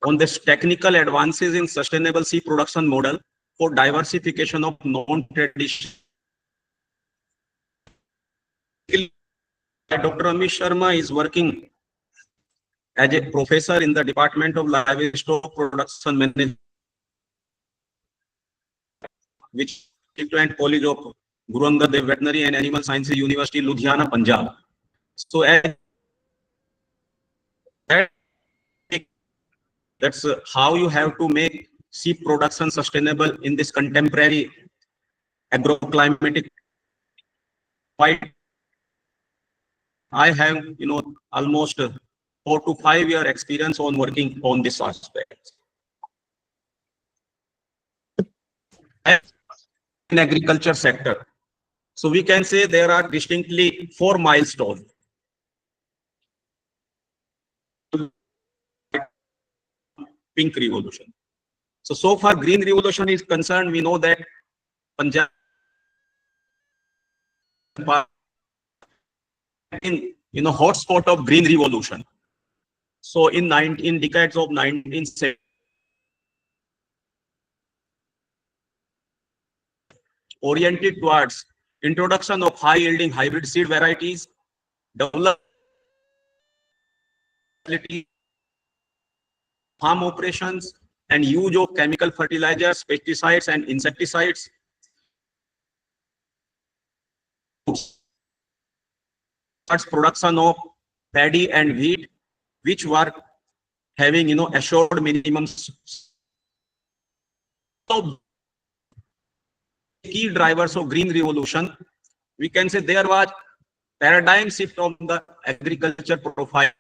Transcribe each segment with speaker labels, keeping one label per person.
Speaker 1: on this technical advances in sustainable seed production model for diversification of non-traditional. Dr. Amish Sharma is working as a professor in the Department of Livestock Production Management, which and College of Guru Angad Dev Veterinary and Animal Sciences University, Ludhiana, Punjab. So that's how you have to make sheep production sustainable in this contemporary agroclimatic. I have, almost 4 to 5 year experience on working on this aspect. In agriculture sector, so we can say there are distinctly 4 milestones. Pink revolution. So far green revolution is concerned, we know that Punjab in hotspot of green revolution. So in decades of 1970, oriented towards introduction of high yielding hybrid seed varieties, development farm operations, and use of chemical fertilizers, pesticides, and insecticides. Production of paddy and wheat, which were having assured minimum. So key drivers of green revolution, we can say there was paradigm shift from the agriculture profile.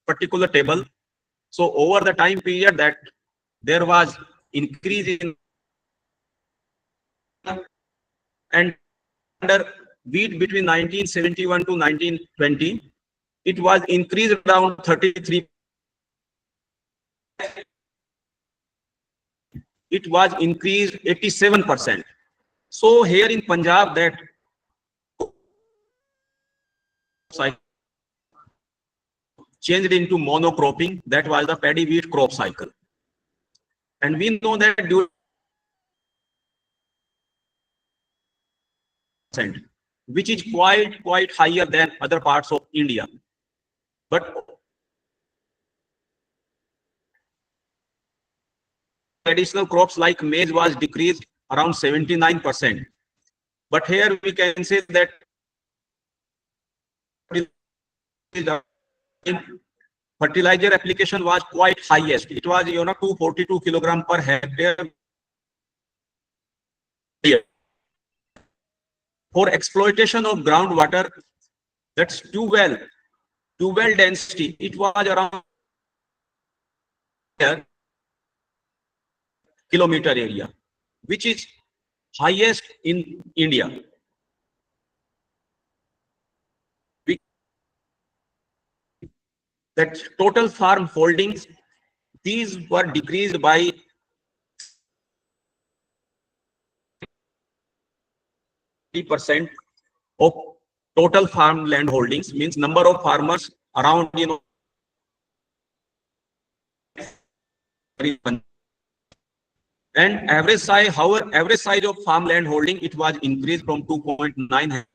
Speaker 1: Particular table. So over the time period that there was increase in and under wheat between 1971 to 1920, it was increased around 33. It was increased 87%. So here in Punjab, that cycle changed into monocropping. That was the paddy wheat crop cycle. And we know that which is quite higher than other parts of India. But traditional crops like maize was decreased around 79%. But here we can say that fertilizer application was quite highest. It was 242 kilogram per hectare. For exploitation of groundwater, that's too well density, it was around kilometer area, which is highest in India. That total farm holdings, these were decreased by % of total farm land holdings, means number of farmers around and average size, however, average size of farmland holding, it was increased from 2.9.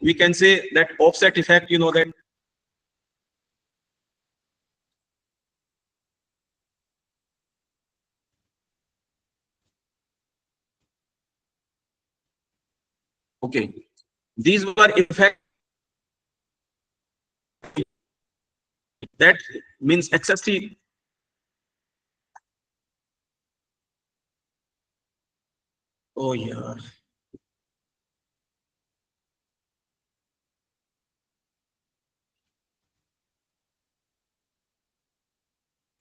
Speaker 1: We can say that offset effect, that okay, these were effect that means excessive. Oh yeah.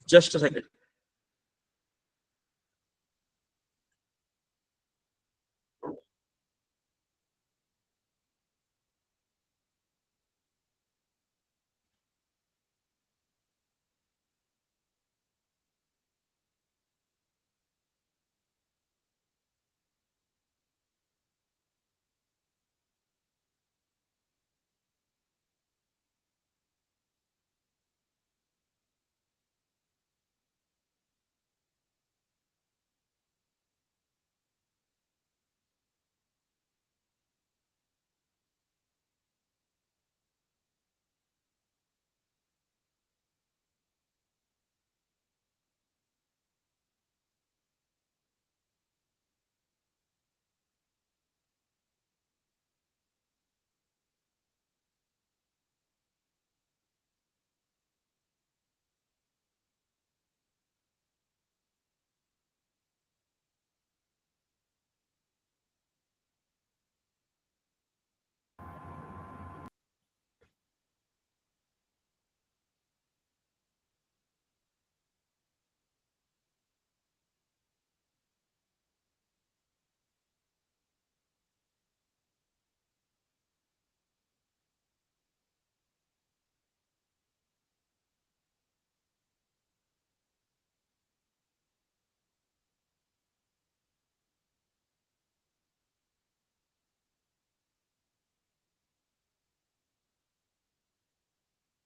Speaker 1: Just a second.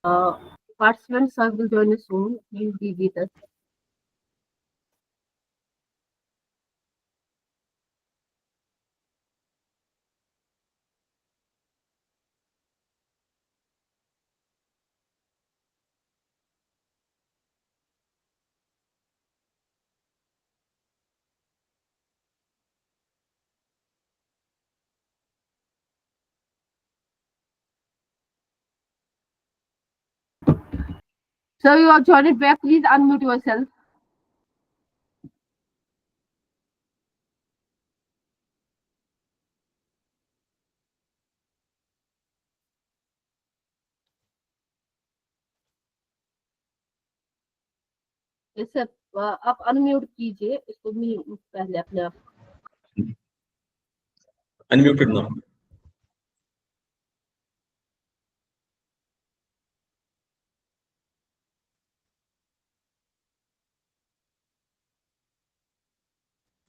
Speaker 2: Uh, Participants will join us soon. Please be with us. So you are joined back. Please unmute yourself. इसे आप unmute कीजिए इसको भी पहले अपने आप.
Speaker 1: Unmuted now.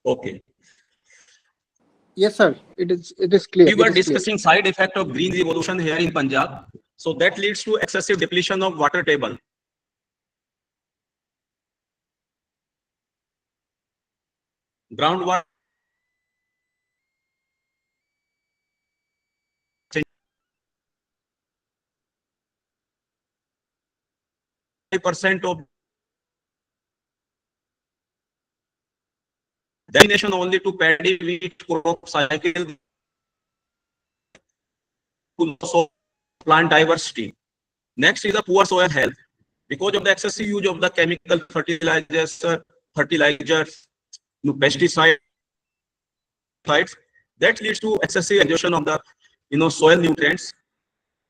Speaker 1: Okay.
Speaker 3: Yes, sir. It is clear.
Speaker 1: We were
Speaker 3: It is clear.
Speaker 1: discussing side effect of green revolution here in Punjab. So that leads to excessive depletion of water table. Groundwater percent of destination only to paddy wheat crop cycle to loss of plant diversity. Next is the poor soil health. Because of the excessive use of the chemical fertilizers, pesticides, that leads to excessive exhaustion of the soil nutrients,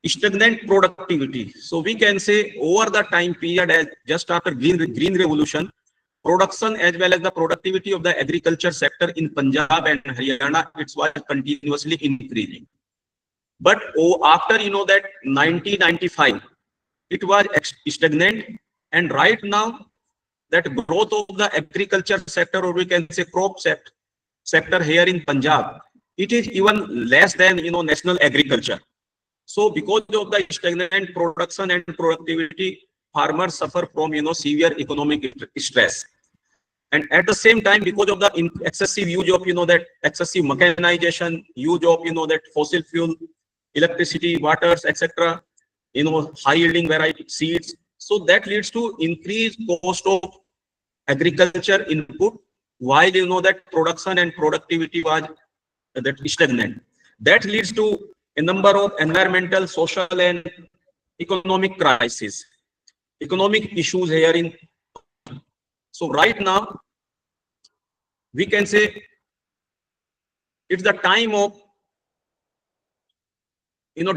Speaker 1: stagnant productivity. So we can say over the time period, as just after green revolution, production as well as the productivity of the agriculture sector in Punjab and Haryana, it was continuously increasing. But after that 1995, it was stagnant, and right now that growth of the agriculture sector, or we can say crop sector here in Punjab, it is even less than national agriculture. So because of the stagnant production and productivity, farmers suffer from severe economic stress. And at the same time, because of the excessive use of that excessive mechanization, use of that fossil fuel, electricity, waters, etc., high yielding variety seeds, so that leads to increased cost of agriculture input, while that production and productivity was that stagnant. That leads to a number of environmental, social, and economic crises, economic issues here in. So right now, we can say it's the time of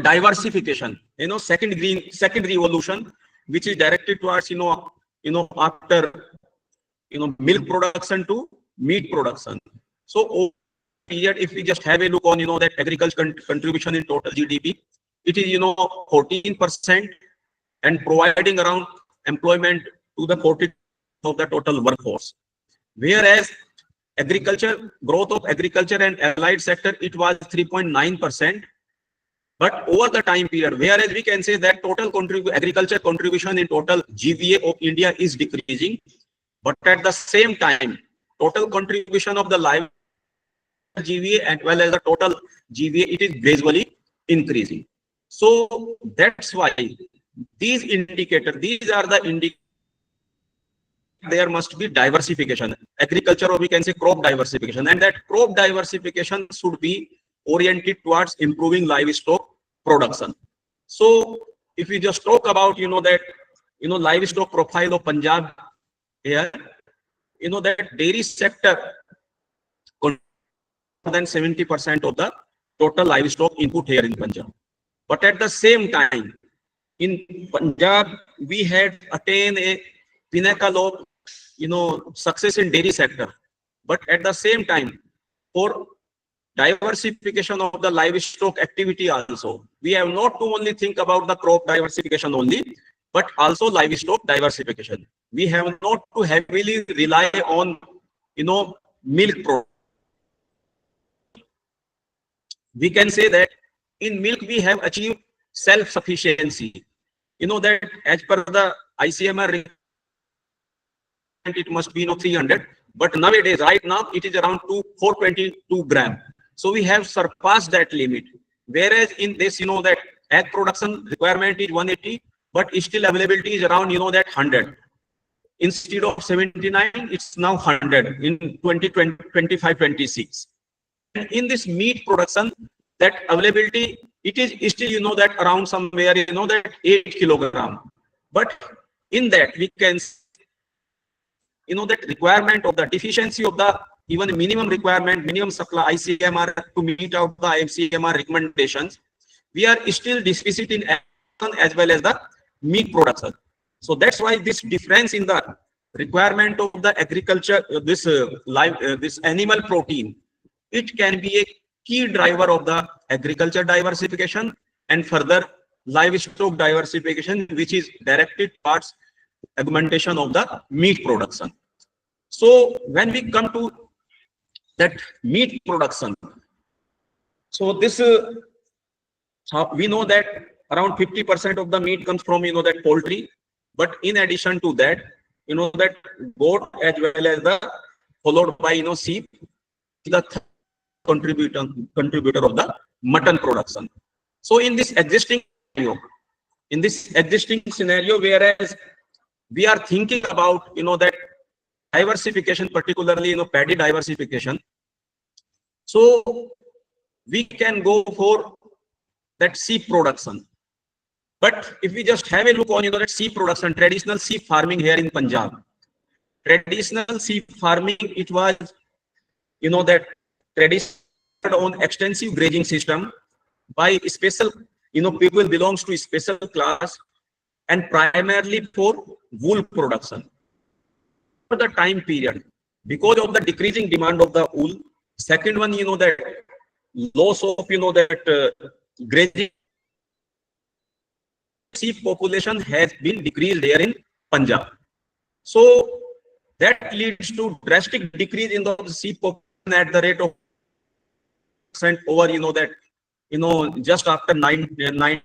Speaker 1: diversification, second revolution, which is directed towards after milk production to meat production. So over the period, if we just have a look on that agriculture contribution in total GDP, it is 14% and providing around employment to the 40% of the total workforce. Whereas growth of agriculture and allied sector, it was 3.9%. But over the time period, whereas we can say that total agriculture contribution in total GVA of India is decreasing, but at the same time, total contribution of the live GVA as well as the total GVA, it is gradually increasing. So that's why these are the indicators. There must be diversification, agriculture, or we can say crop diversification, and that crop diversification should be oriented towards improving livestock production. So if we just talk about that livestock profile of Punjab here, that dairy sector more than 70% of the total livestock input here in Punjab. But at the same time, in Punjab, we had attained a pinnacle of success in dairy sector. But at the same time, for diversification of the livestock activity also, we have not to only think about the crop diversification only, but also livestock diversification. We have not to heavily rely on milk product. We can say that in milk we have achieved self-sufficiency. you know that as per the ICMR it must be 300, but nowadays right now it is around 422 gram. So we have surpassed that limit, whereas in this that egg production requirement is 180, but still availability is around that 100. Instead of 79, it's now 100 in 2020 25 26. And in this meat production, that availability, it is still that around somewhere that 8 kilogram. But in that we can that requirement of the deficiency of the even minimum requirement, minimum supply ICMR to meet out the ICMR recommendations, we are still deficit in as well as the meat production. So that's why this difference in the requirement of the agriculture, this animal protein, it can be a key driver of the agriculture diversification and further livestock diversification, which is directed towards augmentation of the meat production. So when we come to that meat production, so this we know that around 50% of the meat comes from that poultry, but in addition to that, that goat as well as the followed by sheep, the contributor of the mutton production. So in this existing scenario, whereas we are thinking about that diversification, particularly paddy diversification, so we can go for that sheep production. But if we just have a look on that sheep production, traditional sheep farming here in Punjab, traditional sheep farming, it was that traditional on extensive grazing system by special people belongs to a special class and primarily for wool production. For the time period, because of the decreasing demand of the wool, second one that loss of that grazing, sheep population has been decreased here in Punjab. So that leads to drastic decrease in the sheep population at the rate of percent over that just after 9.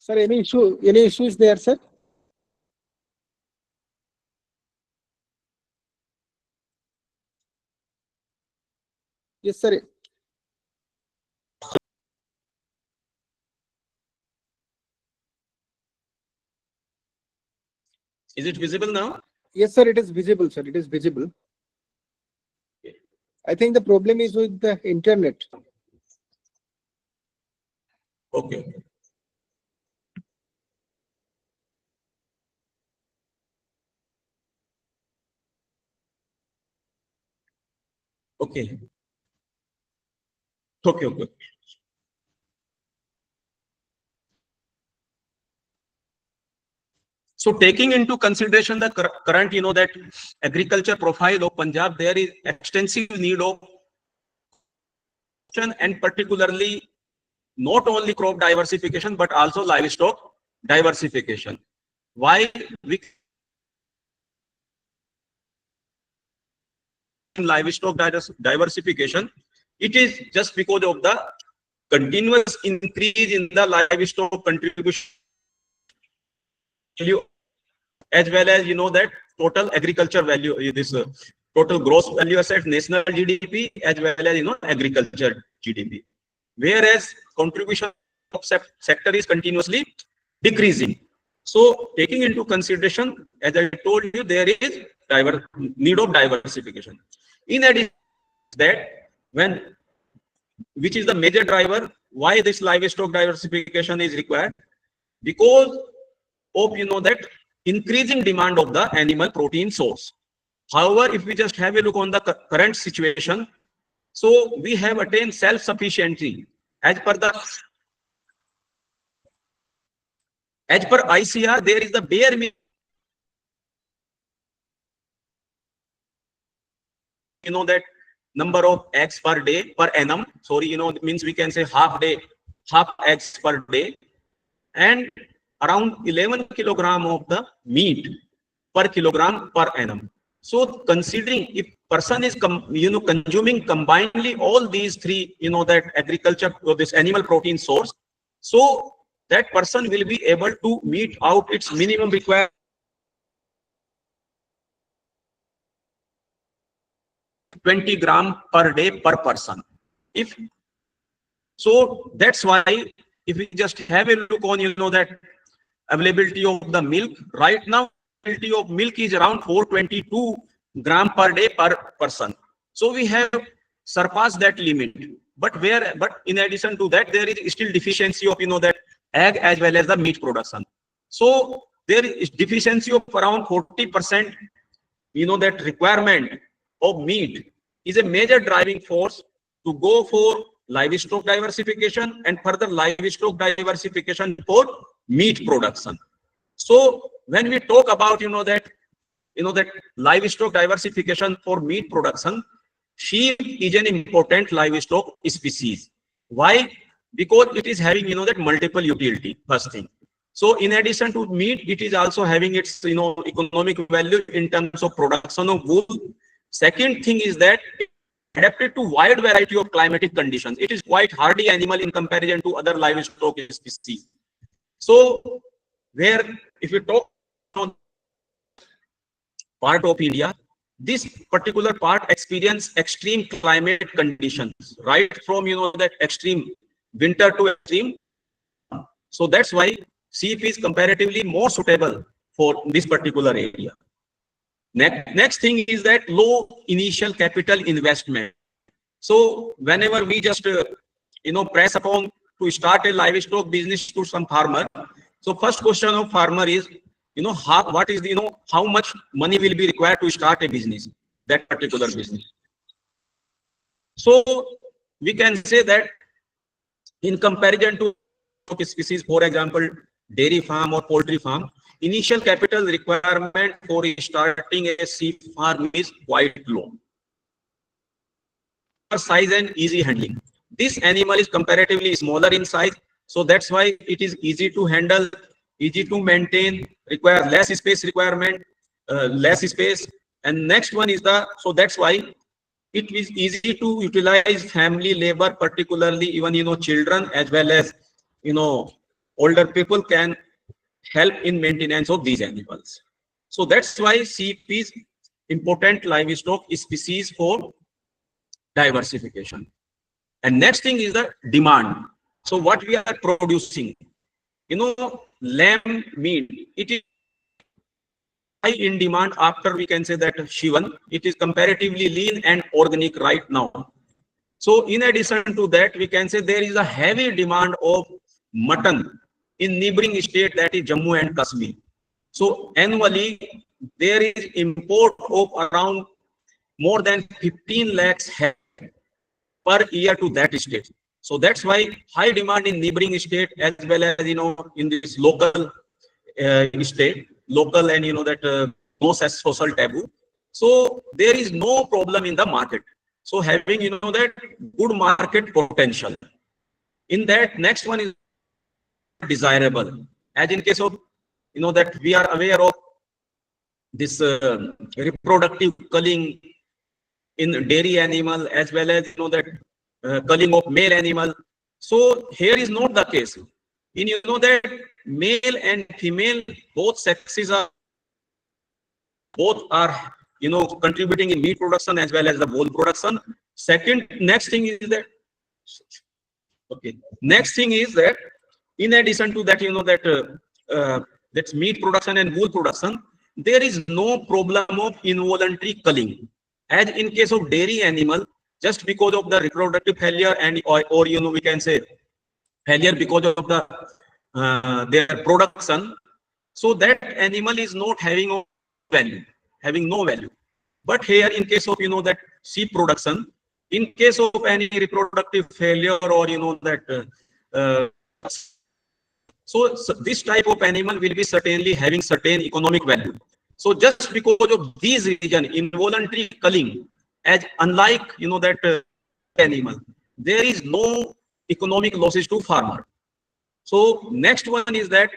Speaker 3: Sir, any issue? Any issues there, sir? Yes, sir.
Speaker 1: Is it visible now?
Speaker 3: Yes, sir. It is visible, sir. It is visible. I think the problem is with the internet.
Speaker 1: Okay. Okay. Okay. Okay. So taking into consideration the current, that agriculture profile of Punjab, there is extensive need of and particularly not only crop diversification but also livestock diversification. Why we livestock diversification? It is just because of the continuous increase in the livestock contribution value, as well as that total agriculture value, this total gross value asset, national GDP, as well as agriculture GDP. Whereas contribution of sector is continuously decreasing. So taking into consideration, as I told you, there is need of diversification. In addition to that, which is the major driver why this livestock diversification is required? Because of that increasing demand of the animal protein source. However, if we just have a look on the current situation, so we have attained self-sufficiency as per ICR. There is the bare minimum, that number of eggs per day per annum. Sorry, means we can say half eggs per day, and around 11 kilogram of the meat per kilogram per annum. So considering if person is consuming combinedly all these three, that agriculture or this animal protein source, so that person will be able to meet out its minimum requirement 20 gram per day per person. So that's why if we just have a look on that availability of the milk, right now availability of milk is around 422 gram per day per person. So we have surpassed that limit. But in addition to that, there is still deficiency of that egg as well as the meat production. So there is deficiency of around 40%. That requirement of meat is a major driving force to go for livestock diversification and further livestock diversification for meat production. So when we talk about that livestock diversification for meat production, sheep is an important livestock species. Why? Because it is having that multiple utility, first thing. So in addition to meat, it is also having its economic value in terms of production of wool. Second thing is that adapted to wide variety of climatic conditions. It is quite hardy animal in comparison to other livestock species. So where if you talk on part of India, this particular part experience extreme climate conditions, right from that extreme winter to extreme. So that's why sheep is comparatively more suitable for this particular area. Next thing is that low initial capital investment. So whenever we just press upon to start a livestock business to some farmer, so first question of farmer is what is how much money will be required to start a business, that particular business. So we can say that in comparison to species, for example, dairy farm or poultry farm, initial capital requirement for starting a sheep farm is quite low. Size and easy handling. This animal is comparatively smaller in size, so that's why it is easy to handle, easy to maintain, require less space And next one is so that's why it is easy to utilize family labor, particularly even children as well as older people can help in maintenance of these animals. So that's why sheep is important livestock species for diversification. And next thing is the demand. So what we are producing, lamb meat, it is high in demand after we can say that Shivan, it is comparatively lean and organic right now. So in addition to that, we can say there is a heavy demand of mutton in neighboring state, that is Jammu and Kashmir. So annually, there is import of around more than 15 lakhs head per year to that state. So that's why high demand in neighboring state as well as, in this local state, local and, that no such social taboo. So there is no problem in the market. So having, that good market potential. In that, next one is desirable. As in case of, that we are aware of this reproductive culling in dairy animal as well as, that culling of male animal. So here is not the case. In, that male and female, both sexes are, contributing in meat production as well as the wool production. Next thing is that, in addition to that, that's meat production and wool production, there is no problem of involuntary culling. As in case of dairy animal, just because of the reproductive failure and or we can say failure because of the their production, so that animal is not having no value. But here, in case of that sheep production, in case of any reproductive failure or that so this type of animal will be certainly having certain economic value. So just because of these reason, involuntary culling, as unlike that animal, there is no economic losses to farmer. So next one is that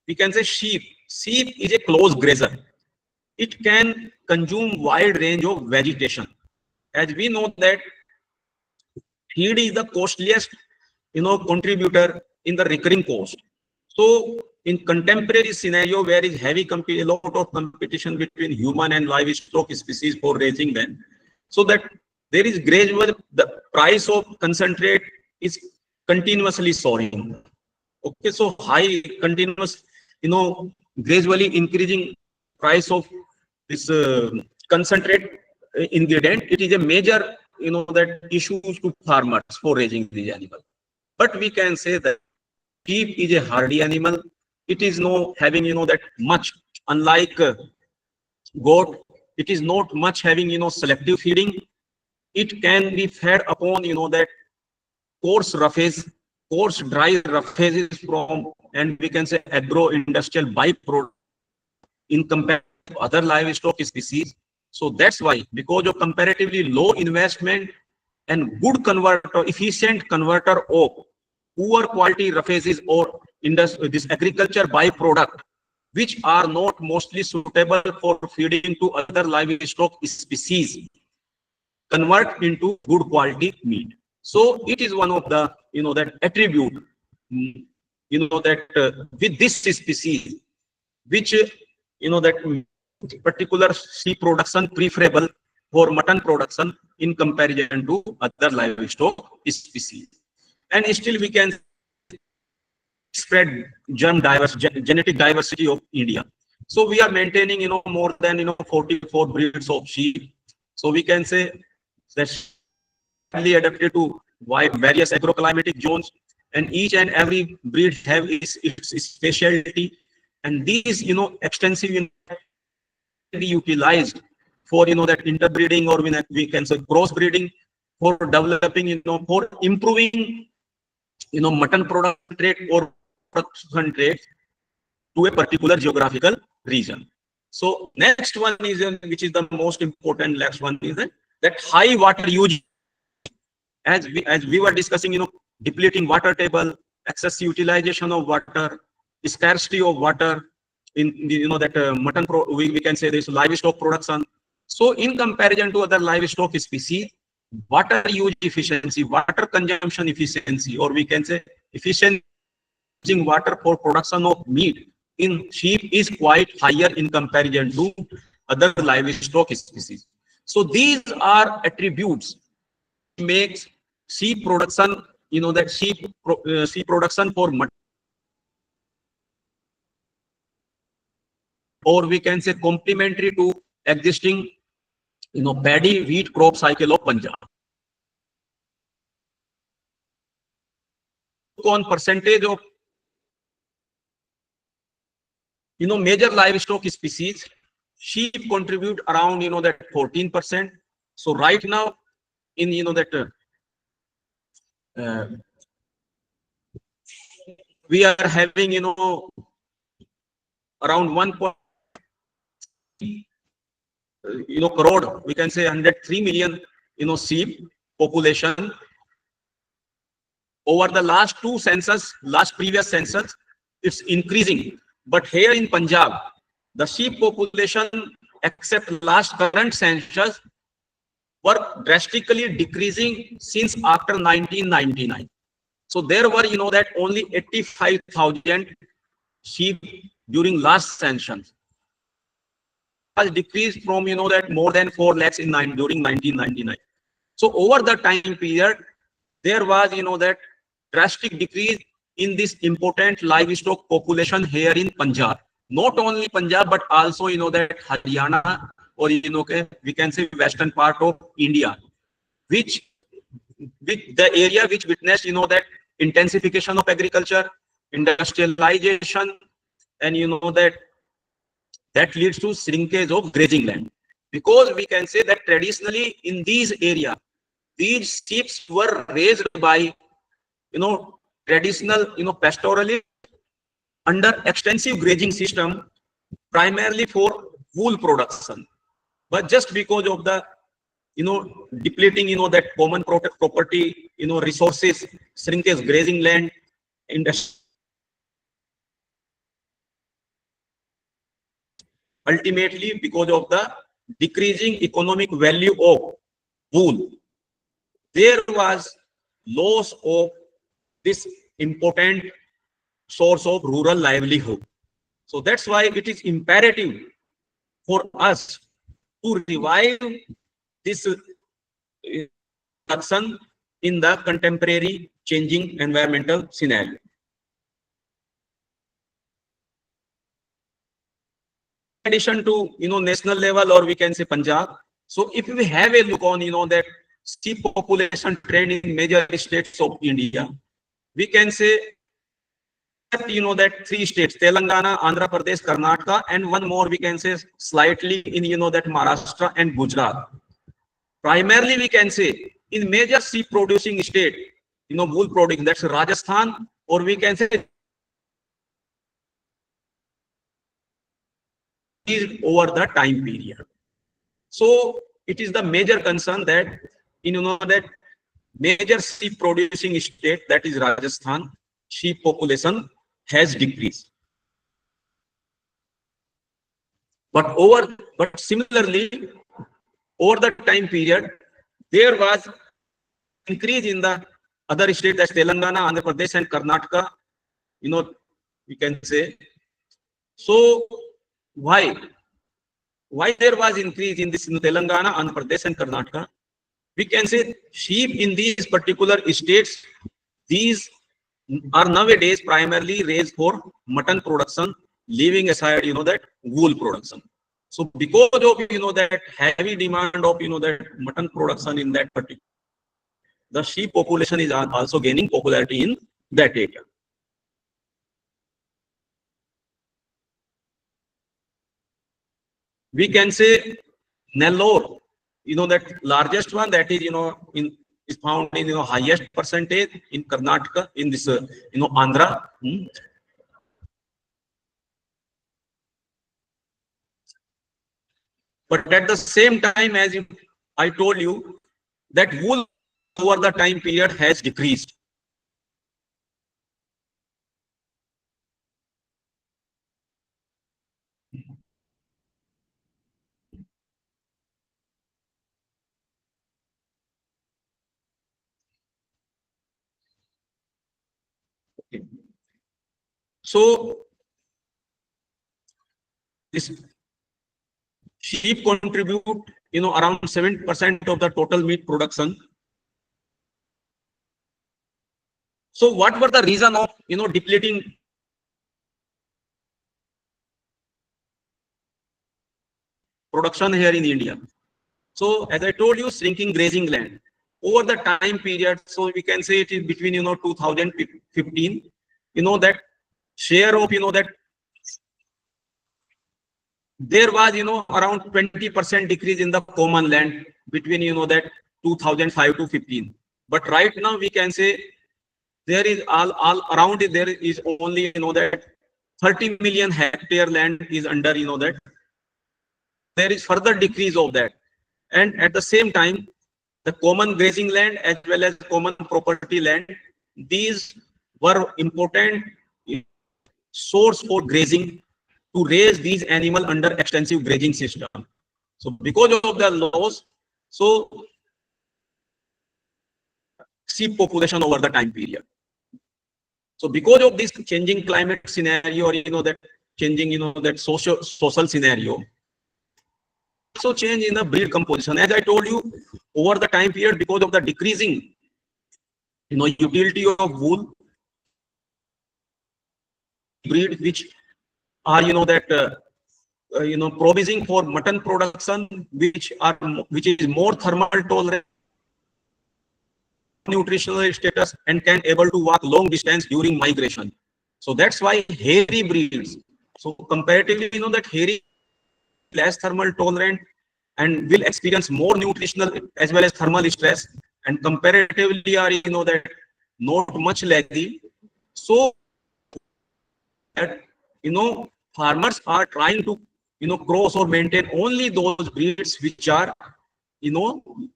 Speaker 1: we can say sheep. Sheep is a close grazer. It can consume wide range of vegetation. As we know that feed is the costliest contributor in the recurring cost. So in contemporary scenario where is a lot of competition between human and livestock species for raising them, so that there is gradual, the price of concentrate is continuously soaring. Okay, so high continuous, gradually increasing price of this concentrate ingredient. It is a major, that issues to farmers for raising these animals. But we can say that sheep is a hardy animal. It is no having, that much, unlike goat, it is not much having, selective feeding. It can be fed upon, that coarse roughage, coarse dry roughages from, and we can say agro-industrial byproduct in comparison to other livestock species. So that's why, because of comparatively low investment and good converter, efficient converter of poor quality roughages or this agriculture byproduct, which are not mostly suitable for feeding to other livestock species, convert into good quality meat. So it is one of the, that attribute, that with this species, which, that particular sheep production preferable for mutton production in comparison to other livestock species. And still we can spread genetic diversity of India. So we are maintaining, more than, 44 breeds of sheep. So we can say that's highly adapted to various agroclimatic zones, and each and every breed have its specialty. And these, extensive be utilized for, that interbreeding, or we can say crossbreeding, for developing, for improving, mutton production rate or production rate to a particular geographical region. So next one is, which is the most important, next one is that high water use. As we were discussing, depleting water table, excess utilization of water, scarcity of water in that mutton we can say this livestock production. So in comparison to other livestock species, water use efficiency, water consumption efficiency, or we can say efficiency using water for production of meat in sheep is quite higher in comparison to other livestock species. So these are attributes makes sheep production, that sheep production for mutton, or we can say complementary to existing, paddy wheat crop cycle of Punjab. On percentage of, major livestock species, sheep contribute around, that 14%. So right now in, that uh, we are having, around 1 crore, we can say 103 million, sheep population. Over the last previous census, it's increasing. But here in Punjab, the sheep population, except last current census, were drastically decreasing since after 1999. So there were, that only 85,000 sheep during last census, has decreased from, that more than 4 lakhs during 1999. So over the time period, there was, that drastic decrease in this important livestock population here in Punjab. Not only Punjab, but also, that Haryana, or, we can say western part of India, which the area which witnessed, that intensification of agriculture, industrialization, and, that leads to shrinkage of grazing land. Because we can say that traditionally in these areas, these sheep were raised by, traditional, pastorally under extensive grazing system, primarily for wool production. But just because of the, depleting, that common property, resources, shrinkage grazing land, industry, ultimately because of the decreasing economic value of wool, there was loss of this important source of rural livelihood. So that's why it is imperative for us to revive this production in the contemporary changing environmental scenario. In addition to, national level, or we can say Punjab. So if we have a look on, that sheep population trend in major states of India, we can say that, that 3 states, Telangana, Andhra Pradesh, Karnataka, and one more we can say slightly in, that Maharashtra and Gujarat. Primarily we can say in major sheep producing state, wool producing, that's Rajasthan, or we can say over the time period. So it is the major concern that, that major sheep producing state, that is Rajasthan, sheep population has decreased. But similarly, over the time period, there was increase in the other states, that's Telangana, Andhra Pradesh, and Karnataka, we can say. So why there was increase in this in Telangana, Andhra Pradesh, and Karnataka? We can say sheep in these particular states, these are nowadays primarily raised for mutton production, leaving aside, that wool production. So because of, that heavy demand of, that mutton production in that particular, the sheep population is also gaining popularity in that area. We can say Nellore, that largest one, that is, is found in, highest percentage in Karnataka, in this, Andhra. But at the same time, as I told you, that wool over the time period has decreased. So this sheep contribute, around 7% of the total meat production. So what were the reason of, depleting production here in India? So as I told you, shrinking grazing land over the time period. So we can say it is between, 2015, that share of, that there was, around 20% decrease in the common land between, that 2005 to 15. But right now we can say there is all around it, there is only, that 30 million hectare land is under, that there is further decrease of that. And at the same time, the common grazing land as well as common property land, these were important source for grazing to raise these animals under extensive grazing system. So because of the loss, so sheep population over the time period. So because of this changing climate scenario, or that changing, that social scenario, so change in the breed composition. As I told you, over the time period, because of the decreasing, utility of wool, breed which are, promising for mutton production, which is more thermal tolerant, nutritional status, and can able to walk long distance during migration. So that's why hairy breeds. So comparatively, that hairy less thermal tolerant and will experience more nutritional as well as thermal stress, and comparatively are, that not much leggy. So that, farmers are trying to, cross or maintain only those breeds which are,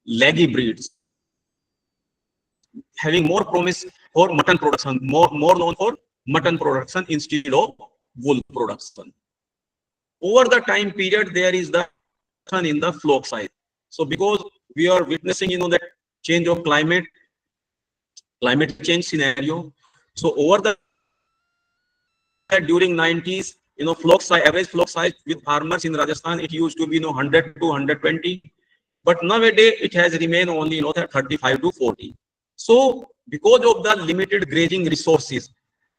Speaker 1: leggy breeds, having more promise for mutton production, more known for mutton production instead of wool production. Over the time period, there is the in the flock size. So because we are witnessing, that change of climate change scenario. So over the during 90s, flock size, average flock size with farmers in Rajasthan, it used to be, 100 to 120. But nowadays it has remained only, 35 to 40. So because of the limited grazing resources,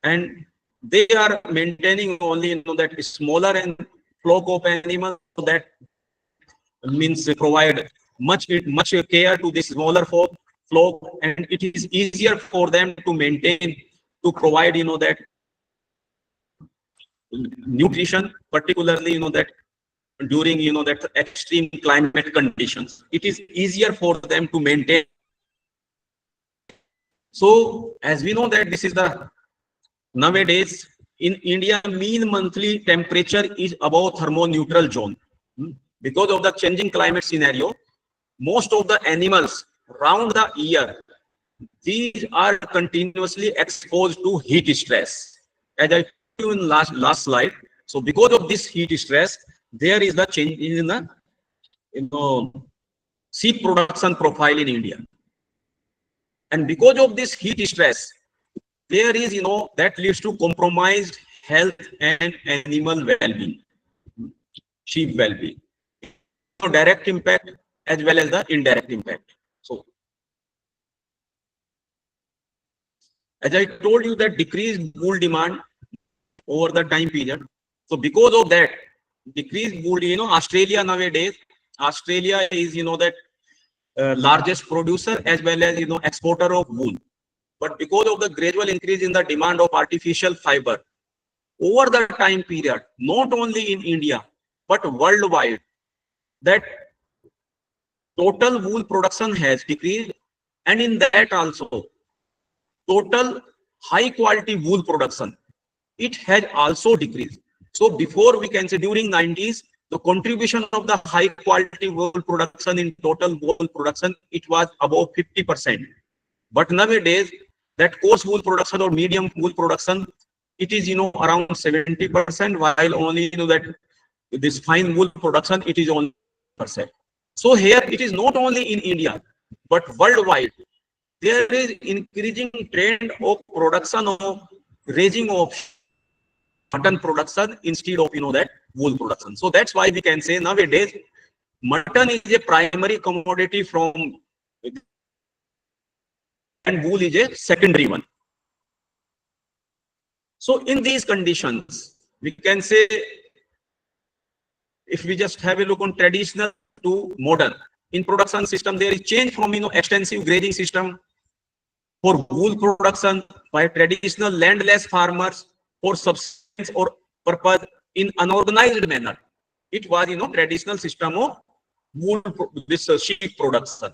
Speaker 1: and they are maintaining only, that smaller and flock of animals, so that means provide much care to this smaller flock, and it is easier for them to maintain, to provide, that nutrition, particularly, that during, that extreme climate conditions, it is easier for them to maintain. So as we know that this is the nowadays in India, mean monthly temperature is above thermoneutral zone. Because of the changing climate scenario, most of the animals round the year, these are continuously exposed to heat stress. As I told you in last slide, so because of this heat stress, there is the change in the, sheep production profile in India. And because of this heat stress, there is, that leads to compromised health and animal well-being, sheep well-being. Direct impact as well as the indirect impact. So as I told you, that decreased wool demand over the time period. So because of that decreased wool, Australia nowadays, Australia is, that largest producer as well as, exporter of wool. But because of the gradual increase in the demand of artificial fiber over the time period, not only in India but worldwide, that total wool production has decreased, and in that also total high quality wool production, it has also decreased. So before, we can say during 90s, the contribution of the high quality wool production in total wool production, it was above 50%. But nowadays, that coarse wool production or medium wool production, it is, around 70%, while only, that this fine wool production, it is only %. So here it is not only in India but worldwide, there is increasing trend of production of raising of mutton production instead of, that wool production. So that's why we can say nowadays, mutton is a primary commodity from, and wool is a secondary one. So in these conditions, we can say, if we just have a look on traditional to modern, in production system, there is change from, extensive grazing system for wool production by traditional landless farmers for subsistence or purpose in unorganized manner. It was, traditional system of wool, this sheep production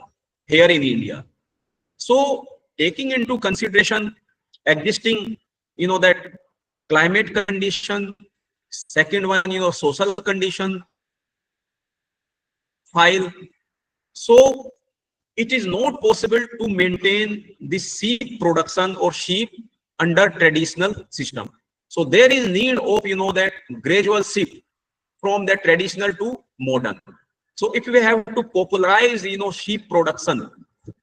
Speaker 1: here in India. So taking into consideration existing, that climate condition, second one, social condition, file. So it is not possible to maintain the sheep production or sheep under traditional system. So there is need of, that gradual shift from the traditional to modern. So if we have to popularize, sheep production,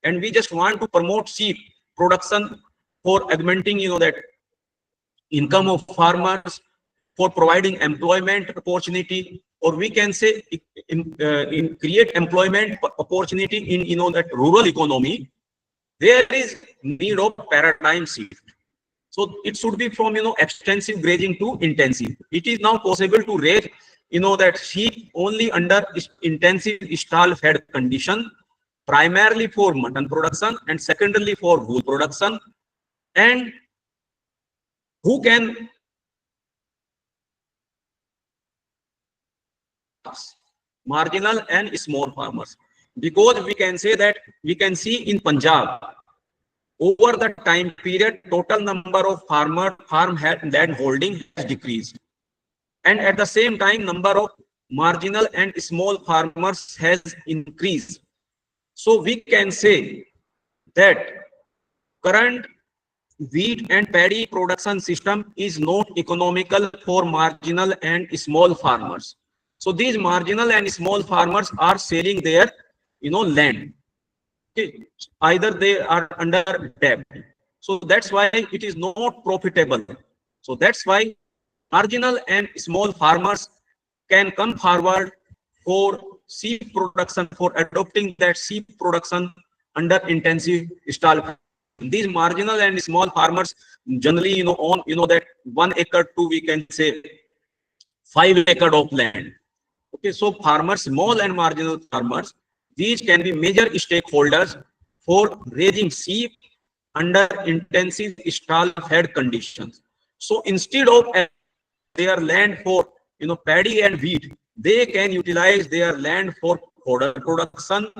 Speaker 1: and we just want to promote sheep production for augmenting, that income of farmers, for providing employment opportunity, or we can say in create employment opportunity in, that rural economy, there is need of paradigm shift. So it should be from, extensive grazing to intensive. It is now possible to raise, that sheep only under intensive stall fed condition, primarily for mutton production and secondarily for wool production. And who can marginal and small farmers, because we can say that we can see in Punjab, over the time period, total number of farm land holding has decreased, and at the same time, number of marginal and small farmers has increased. So we can say that current wheat and paddy production system is not economical for marginal and small farmers. So these marginal and small farmers are selling their, land. Okay. Either they are under debt. So that's why it is not profitable. So that's why marginal and small farmers can come forward for sheep production, for adopting that sheep production under intensive stall. These marginal and small farmers generally, own, that 1 acre to, we can say, 5 acre of land. Okay, so farmers, small and marginal farmers, these can be major stakeholders for raising sheep under intensive stall fed conditions. So instead of their land for, paddy and wheat, they can utilize their land for fodder production,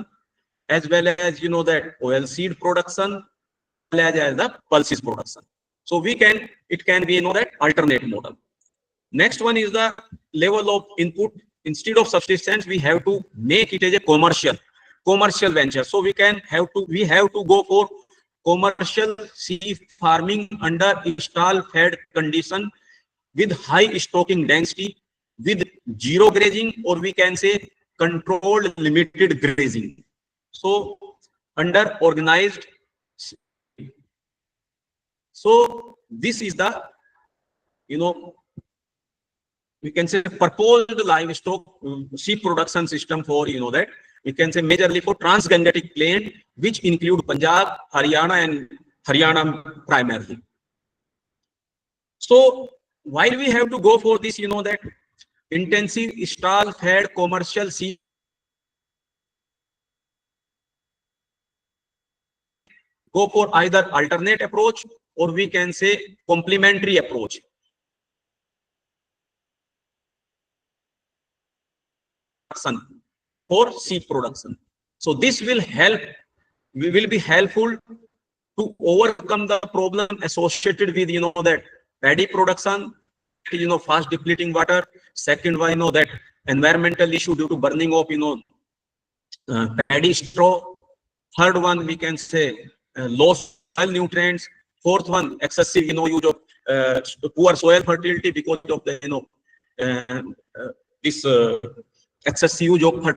Speaker 1: as well as, that oil seed production, as well as the pulses production. So it can be, that alternate model. Next one is the level of input. Instead of subsistence, we have to make it as a commercial venture. So we have to go for commercial sheep farming under stall fed condition with high stocking density, with zero grazing, or we can say controlled limited grazing. So under organized. So this is the, we can say proposed livestock sheep production system for, that we can say majorly for transgangetic plain, which include Punjab, Haryana primarily. So while we have to go for this, that intensive stall fed commercial sheep, go for either alternate approach, or we can say complementary approach. For sheep production. So this will be helpful to overcome the problem associated with, that paddy production, fast depleting water. Second one, that environmental issue due to burning of, paddy straw. Third one, we can say low soil nutrients. Fourth one, excessive, use of poor soil fertility because of the, this excessive use of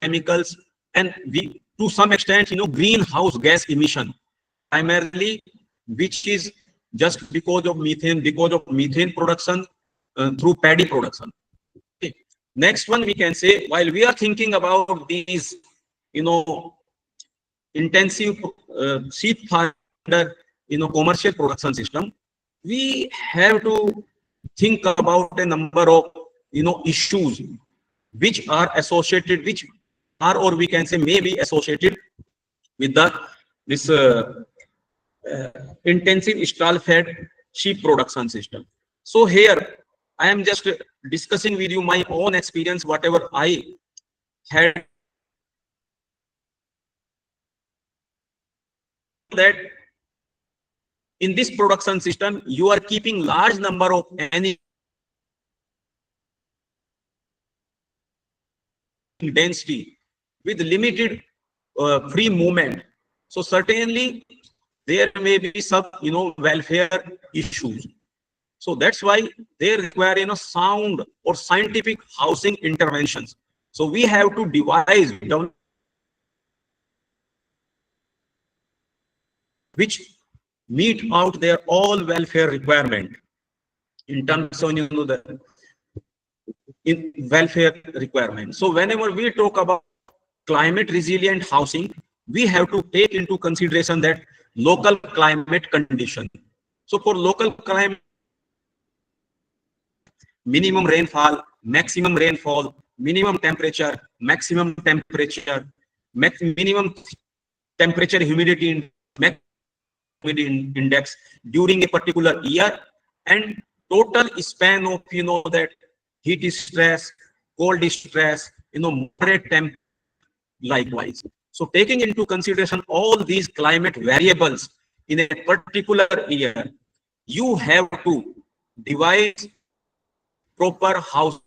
Speaker 1: chemicals, and we, to some extent, greenhouse gas emission, primarily, which is just because of methane production, through paddy production. Okay. Next one, we can say, while we are thinking about these, intensive sheep farmer, commercial production system, we have to think about a number of, issues which are associated, which are, or we can say, may be associated with this intensive stall-fed sheep production system. So here, I am just discussing with you my own experience, whatever I had, that in this production system, you are keeping large number of animal density with limited free movement. So certainly there may be some, welfare issues. So that's why they require, sound or scientific housing interventions. So we have to devise which meet out their all welfare requirement in terms of, the in welfare requirement. So whenever we talk about climate resilient housing, we have to take into consideration that local climate condition. So for local climate, minimum rainfall, maximum rainfall, minimum temperature, maximum temperature, minimum temperature, humidity, index during a particular year, and total span of, that heat stress, cold stress, moderate temp likewise. So taking into consideration all these climate variables in a particular year, you have to devise proper house.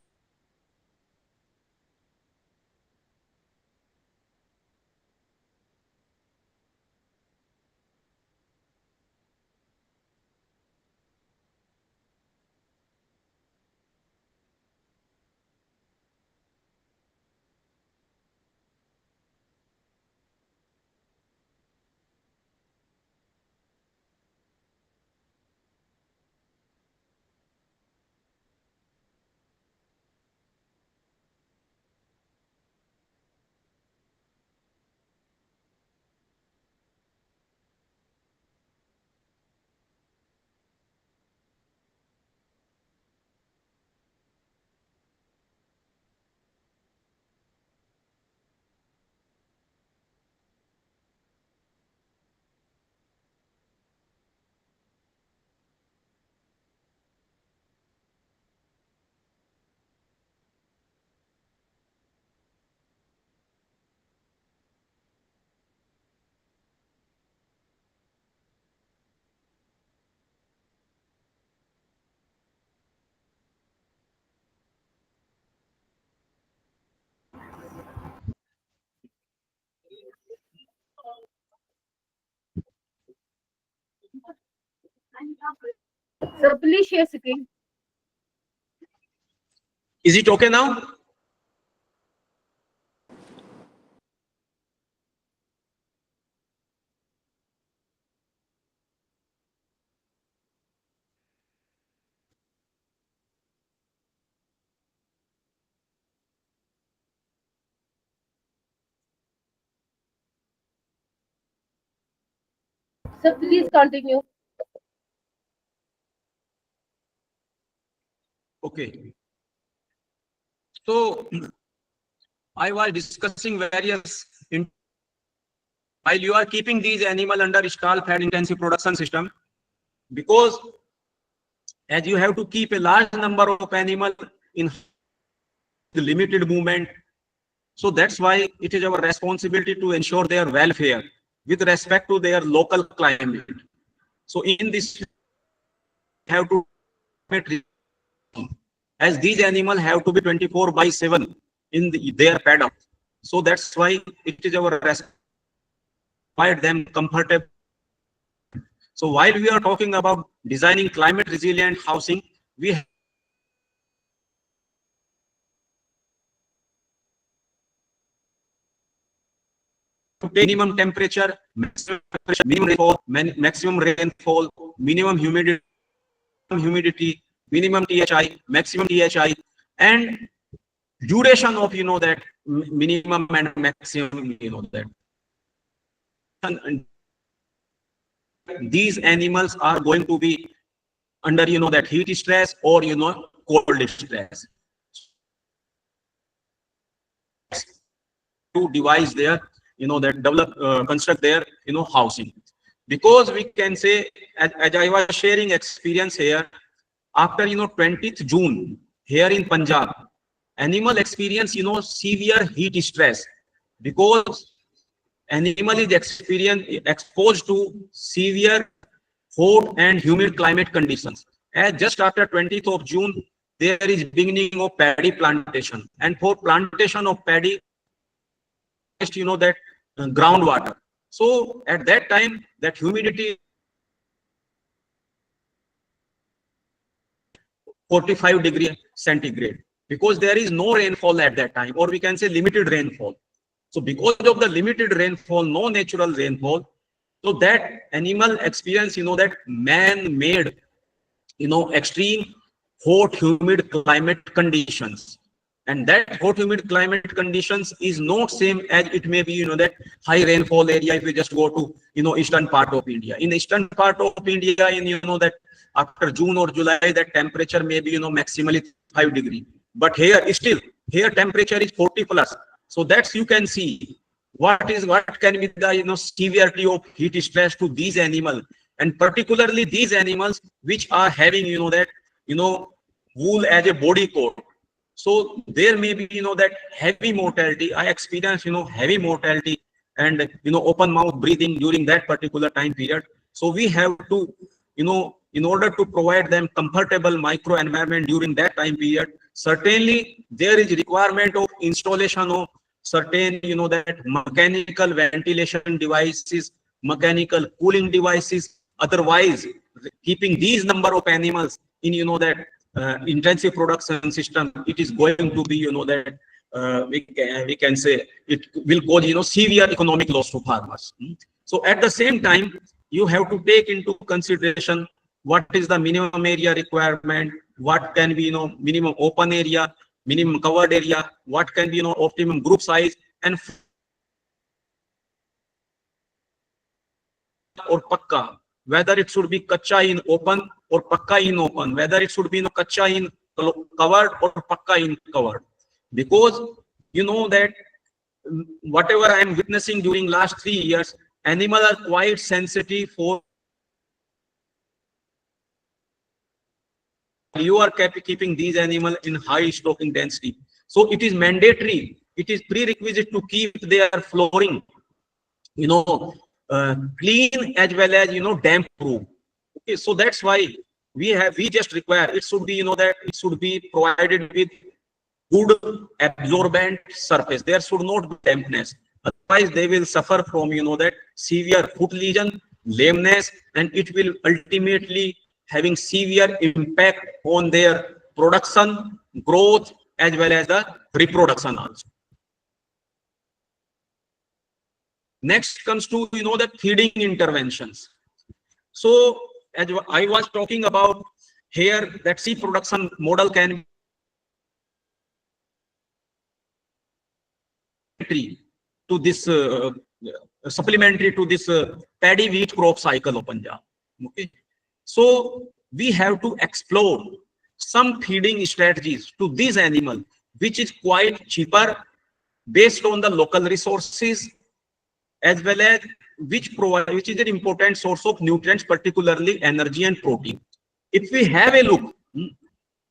Speaker 2: So please share screen.
Speaker 1: Is it okay now?
Speaker 2: So please continue.
Speaker 1: Okay. So I was discussing various, while you are keeping these animal under stall fed intensive production system, because as you have to keep a large number of animal in the limited movement, so that's why it is our responsibility to ensure their welfare with respect to their local climate. So in this, have to, as these animals have to be 24/7 in their paddock. So that's why it is our responsibility to provide them comfortable. So while we are talking about designing climate resilient housing, we have to take minimum temperature, minimum rainfall, maximum rainfall, minimum humidity, minimum THI, maximum THI, and duration of, that minimum and maximum, that. And these animals are going to be under, that heat stress or, cold stress. To devise their, that develop, construct their, housing. Because we can say, as I was sharing experience here, after, 20th June, here in Punjab, animal experience, severe heat stress, because animal is exposed to severe hot and humid climate conditions. And just after 20th of June, there is beginning of paddy plantation. And for plantation of paddy, that groundwater. So at that time, that humidity 45 degree centigrade, because there is no rainfall at that time, or we can say limited rainfall. So because of the limited rainfall, no natural rainfall, so that animal experience, that man-made, extreme hot, humid climate conditions. And that hot, humid climate conditions is not same as it may be, that high rainfall area if we just go to, eastern part of India. In the eastern part of India, in, that after June or July, that temperature may be, maximally 5 degree. But here, still, here temperature is 40 plus. So that's, you can see what can be the, severity of heat stress to these animals. And particularly these animals which are having, that, wool as a body coat. So there may be, that heavy mortality. I experienced, heavy mortality and, open mouth breathing during that particular time period. So we have to, in order to provide them comfortable micro environment during that time period, certainly there is requirement of installation of certain, that mechanical ventilation devices, mechanical cooling devices. Otherwise, keeping these number of animals in, that intensive production system, it is going to be, that we can say it will cause, severe economic loss to farmers. So at the same time, you have to take into consideration what is the minimum area requirement, what can be, minimum open area, minimum covered area, what can be, optimum group size, and or pakka, whether it should be kacha in open or pakka in open, whether it should be, kacha in covered or pakka in covered. Because that whatever I am witnessing during last 3 years, animals are quite sensitive for, you are keeping these animals in high stocking density. So it is mandatory, it is prerequisite to keep their flooring, clean as well as, damp proof. Okay, so that's why we just require, it should be, that it should be provided with good absorbent surface. There should not be dampness. Otherwise, they will suffer from, that severe foot lesion, lameness, and it will ultimately having severe impact on their production, growth, as well as the reproduction also. Next comes to, the feeding interventions. So as I was talking about here, that seed production model can be to this supplementary to this paddy wheat crop cycle of Punjab. Okay, so we have to explore some feeding strategies to these animals, which is quite cheaper, based on the local resources, as well as which is an important source of nutrients, particularly energy and protein. If we have a look,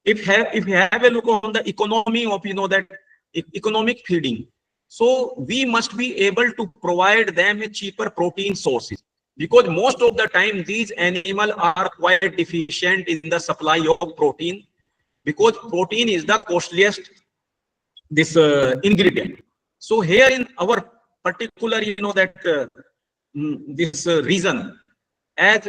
Speaker 1: if we have a look on the economy of, that economic feeding, so we must be able to provide them a cheaper protein sources, because most of the time these animals are quite deficient in the supply of protein, because protein is the costliest ingredient. So here in our particular, that this reason, as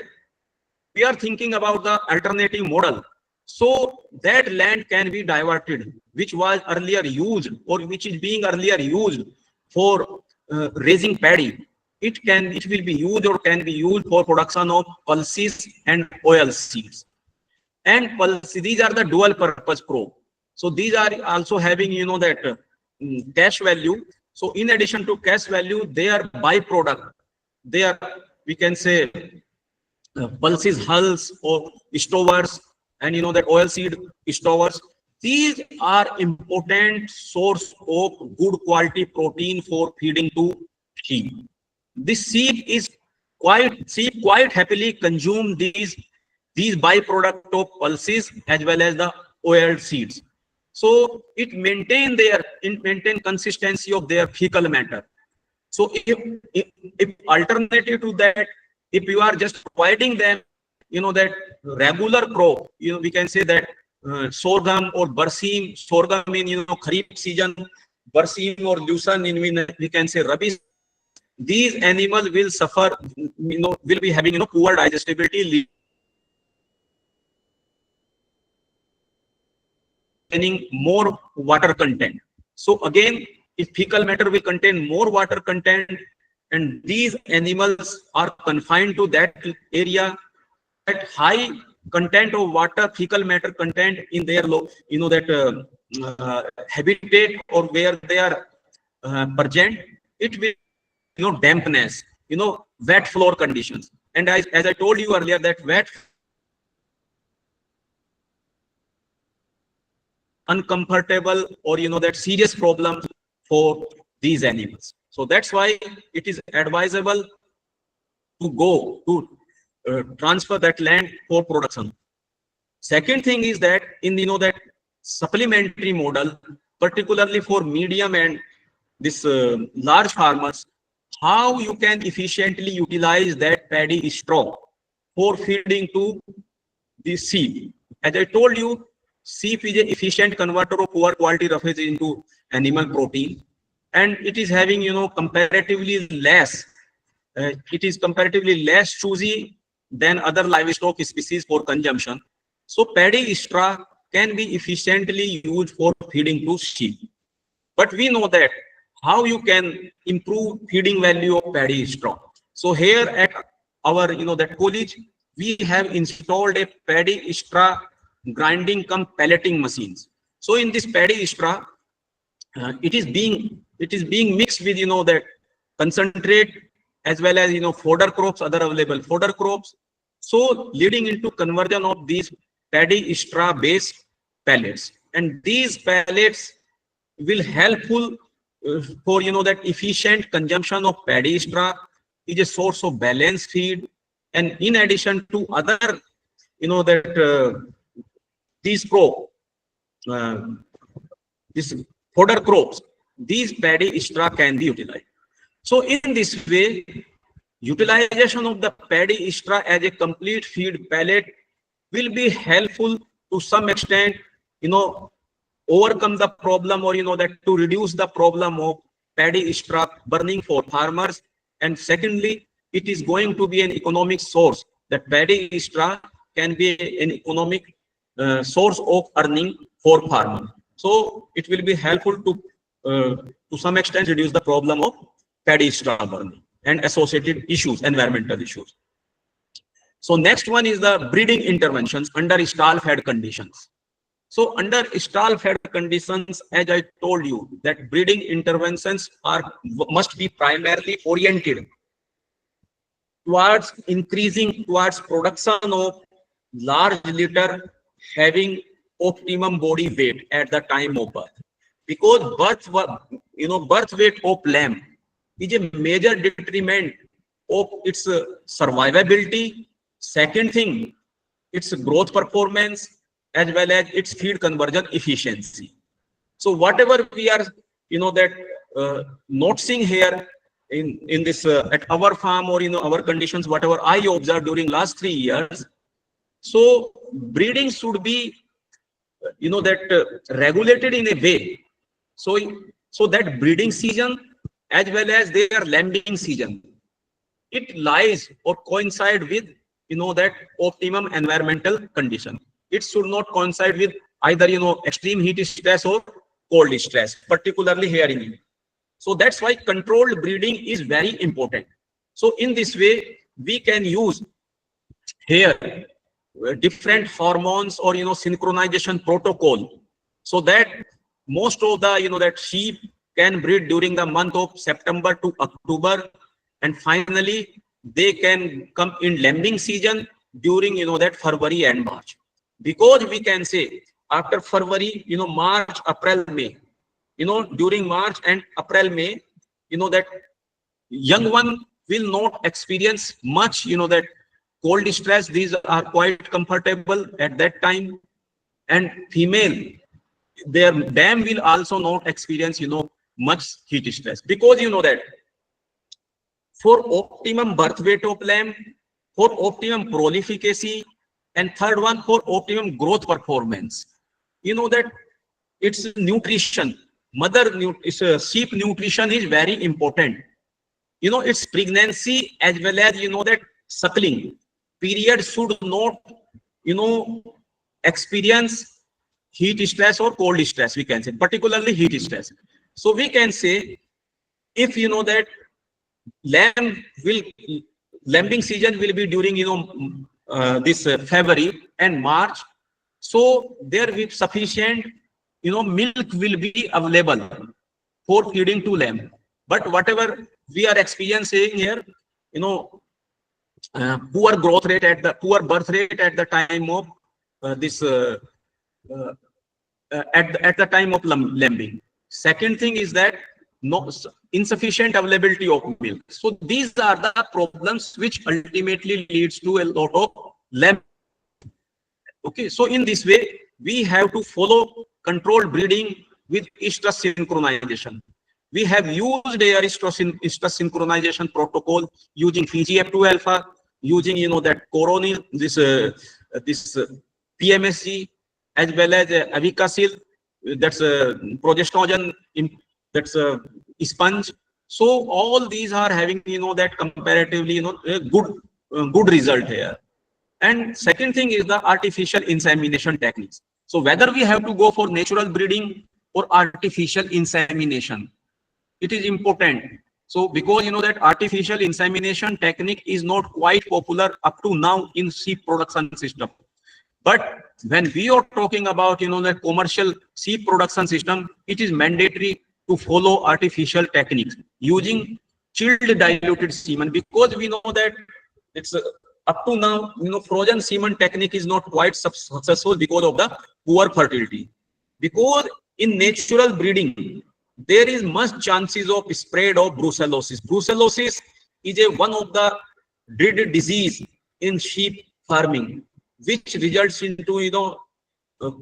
Speaker 1: we are thinking about the alternative model, so that land can be diverted, which was earlier used, or which is being earlier used for raising paddy. It will be used or can be used for production of pulses and oil seeds. and pulse. These are the dual purpose crop. So these are also having, that cash value. So in addition to cash value, they are byproduct. They are, we can say, pulses, hulls, or stovers, and that oil seed stovers. These are important source of good quality protein for feeding to sheep. This sheep quite happily consume these byproduct of pulses as well as the oil seeds. So it maintain consistency of their fecal matter. So if alternative to that, if you are just providing them, that regular crop, we can say that sorghum or barsim, sorghum in, kharif season, barsim or lucerne in, we can say rabi, these animals will suffer, will be having, poor digestibility, containing more water content. So again, if fecal matter will contain more water content, and these animals are confined to that area, that high content of water, fecal matter content in their habitat or where they are present, it will, dampness, wet floor conditions. And as I told you earlier, that wet uncomfortable or that serious problem for these animals. So that's why it is advisable to go to transfer that land for production. Second thing is that in that supplementary model, particularly for medium and this large farmers, how you can efficiently utilize that paddy straw for feeding to the sheep. As I told you, sheep is an efficient converter of poor quality roughage into animal protein, and it is having, comparatively less. It is comparatively less choosy than other livestock species for consumption. So paddy straw can be efficiently used for feeding to sheep. But we know that how you can improve feeding value of paddy straw. So here at our, that college, we have installed a paddy straw grinding cum pelleting machines. So in this paddy straw, it is being mixed with, that concentrate as well as, fodder crops, other available fodder crops. So leading into conversion of these paddy straw based pellets, and these pellets will helpful for, that efficient consumption of paddy straw, is a source of balanced feed. And in addition to other, that these crop, this fodder crops, these paddy straw can be utilized. So in this way, utilization of the paddy straw as a complete feed pellet will be helpful to some extent, overcome the problem, or that to reduce the problem of paddy straw burning for farmers. And secondly, it is going to be an economic source. That paddy straw can be an economic source of earning for farmers. So it will be helpful to some extent reduce the problem of paddy straw burning and associated issues, environmental issues. So next one is the breeding interventions under stall-fed conditions. So under stall-fed conditions, as I told you, that breeding interventions must be primarily oriented towards production of large litter having optimum body weight at the time of birth, because birth weight of lamb is a major detriment of its survivability. Second thing, its growth performance as well as its feed conversion efficiency. So whatever we are, noticing here in this at our farm or our conditions, whatever I observed during last 3 years. So breeding should be, regulated in a way. So that breeding season as well as their lambing season, it lies or coincide with, that optimum environmental condition. It should not coincide with either, extreme heat stress or cold stress, particularly here in India. So that's why controlled breeding is very important. So in this way, we can use here different hormones or synchronization protocol, so that most of the that sheep can breed during the month of September to October, and finally they can come in lambing season during that February and March. Because we can say after February, March, April, May, during March and April, May, that young one will not experience much that cold stress. These are quite comfortable at that time. And female, their dam will also not experience much heat stress, because that for optimum birth weight of lamb, for optimum prolificacy, and third one for optimum growth performance, that its nutrition, sheep nutrition is very important. Its pregnancy as well as that suckling period should not experience heat stress or cold stress, we can say, particularly heat stress. So we can say, if that will lambing season will be during this February and March, so there will be sufficient milk will be available for feeding to lamb. But whatever we are experiencing here, poor birth rate at the time of this at the time of lambing. Second thing is that no insufficient availability of milk. So these are the problems which ultimately leads to a lot of lamb. Okay, so in this way we have to follow controlled breeding with estrus synchronization. We have used a estrus synchronization protocol using FGF2 alpha, using that coronil, this PMSG, as well as avicacil, that's progestogen, that's a sponge. So all these are having that comparatively a good result here. And second thing is the artificial insemination techniques. So whether we have to go for natural breeding or artificial insemination, it is important. So because that artificial insemination technique is not quite popular up to now in sheep production system. But when we are talking about the commercial sheep production system, it is mandatory to follow artificial techniques using chilled diluted semen, because we know that it's up to now frozen semen technique is not quite successful because of the poor fertility. Because in natural breeding there is much chances of spread of brucellosis. Brucellosis is one of the dreaded disease in sheep farming, which results into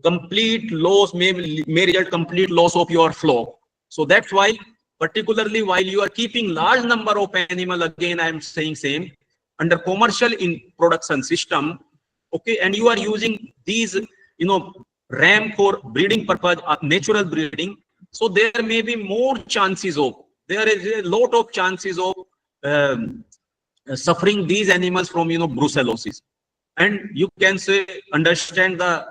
Speaker 1: complete loss, may result complete loss of your flock. So that's why, particularly while you are keeping large number of animal, again I am saying same, under commercial in production system, okay, and you are using these ram for breeding purpose, natural breeding, so there may be more chances of, there is a lot of chances of suffering these animals from brucellosis. And you can say understand the